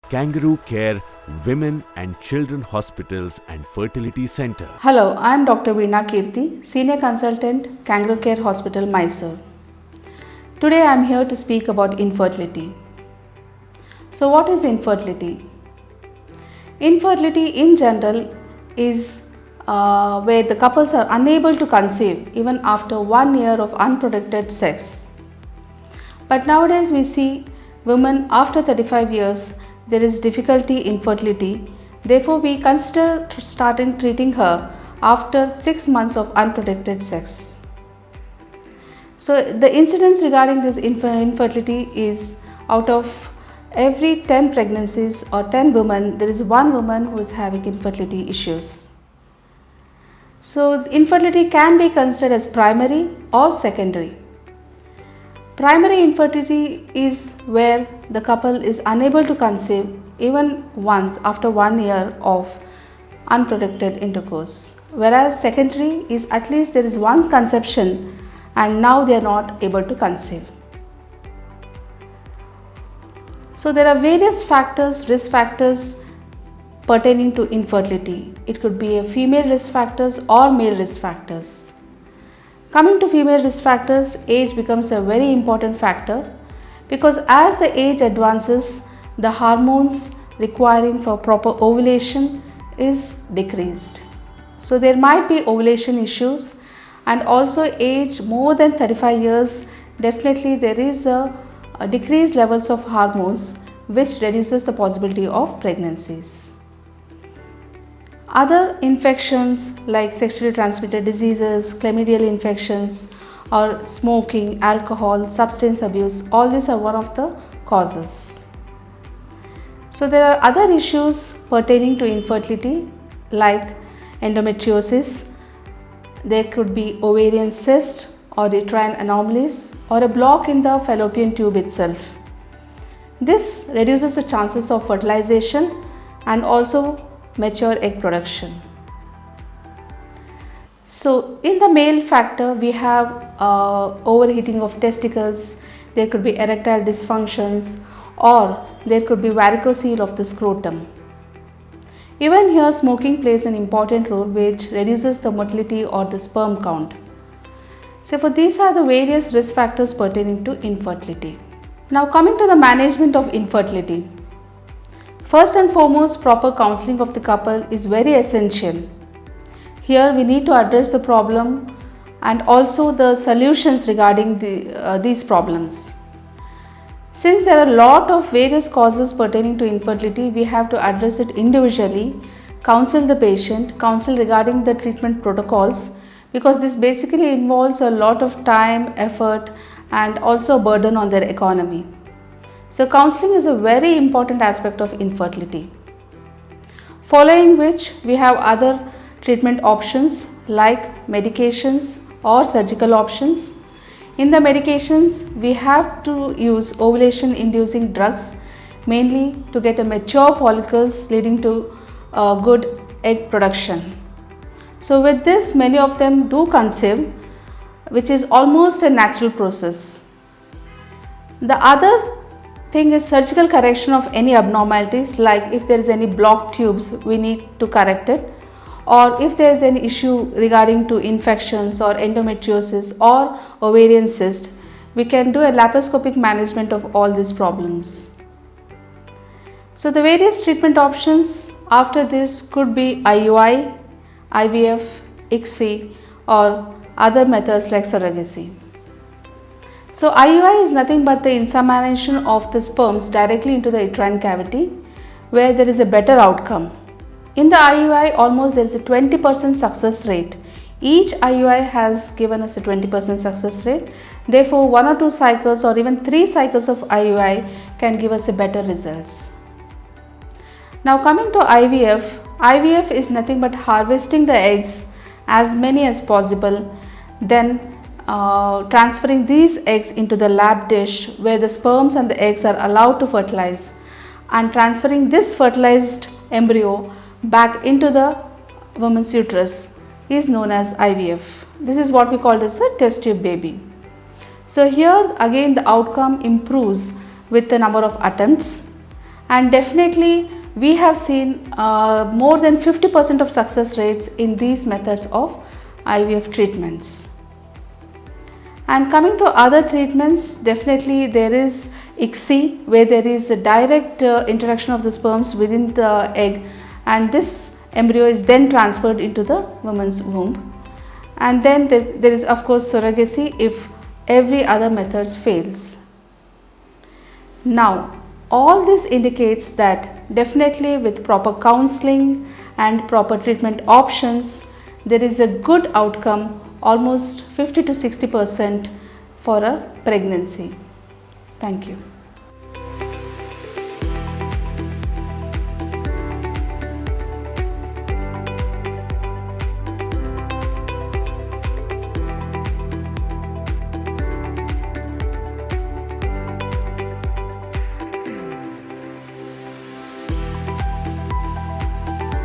Kangaroo Care Women and Children Hospitals and Fertility Center. Hello, I am Dr. Veena Kirti, Senior Consultant, Kangaroo Care Hospital, Mysore. Today I am here to speak about infertility. So what is infertility? Infertility in general is where the couples are unable to conceive even after 1 year of unprotected sex. But nowadays we see women after 35 years there is difficulty in fertility. Therefore we consider starting treating her after 6 months of unprotected sex. So the incidence regarding this infertility is out of every 10 pregnancies or 10 women, there is one woman who is having infertility issues. So infertility can be considered as primary or secondary. Primary infertility is where the couple is unable to conceive even once after 1 year of unprotected intercourse, whereas secondary is at least there is one conception and now they are not able to conceive. So there are various factors, risk factors pertaining to infertility. It could be a female risk factors or male risk factors. Coming to female risk factors, age becomes a very important factor because as the age advances, the hormones requiring for proper ovulation is decreased. So there might be ovulation issues, and also age more than 35 years, definitely there is a decreased levels of hormones which reduces the possibility of pregnancies. Other infections like sexually transmitted diseases, chlamydial infections or smoking, alcohol, substance abuse, all these are one of the causes. So there are other issues pertaining to infertility like endometriosis. There could be ovarian cyst or uterine anomalies or a block in the fallopian tube itself. This reduces the chances of fertilization and also mature egg production. So in the male factor we have overheating of testicles, there could be erectile dysfunctions or there could be varicocele of the scrotum. Even here smoking plays an important role which reduces the motility or the sperm count. So for these are the various risk factors pertaining to infertility. Now coming to the management of infertility. First and foremost, proper counseling of the couple is very essential. Here we need to address the problem and also the solutions regarding these problems. Since there are a lot of various causes pertaining to infertility, we have to address it individually, counsel the patient, counsel regarding the treatment protocols, because this basically involves a lot of time, effort and also a burden on their economy. So counseling is a very important aspect of infertility. Following which we have other treatment options like medications or surgical options. In the medications we have to use ovulation inducing drugs mainly to get a mature follicles leading to good egg production. So with this many of them do conceive, which is almost a natural process. The other thing is surgical correction of any abnormalities, like if there is any blocked tubes we need to correct it, or if there is any issue regarding to infections or endometriosis or ovarian cyst, we can do a laparoscopic management of all these problems. So the various treatment options after this could be IUI, IVF, ICSI or other methods like surrogacy. So IUI is nothing but the insemination of the sperms directly into the uterine cavity where there is a better outcome. In the IUI almost there is a 20% success rate. Each IUI has given us a 20% success rate. Therefore 1 or 2 cycles or even 3 cycles of IUI can give us a better results. Now coming to IVF, IVF is nothing but harvesting the eggs as many as possible, then transferring these eggs into the lab dish where the sperms and the eggs are allowed to fertilize, and transferring this fertilized embryo back into the woman's uterus is known as IVF. This is what we call as a test tube baby. So here again the outcome improves with the number of attempts, And definitely we have seen more than 50% of success rates in these methods of IVF treatments. And coming to other treatments, definitely there is ICSI, where there is a direct interaction of the sperms within the egg, and this embryo is then transferred into the woman's womb. And then there is of course surrogacy if every other method fails. Now all this indicates that definitely with proper counseling and proper treatment options, there is a good outcome, almost 50 to 60% for a pregnancy. Thank you.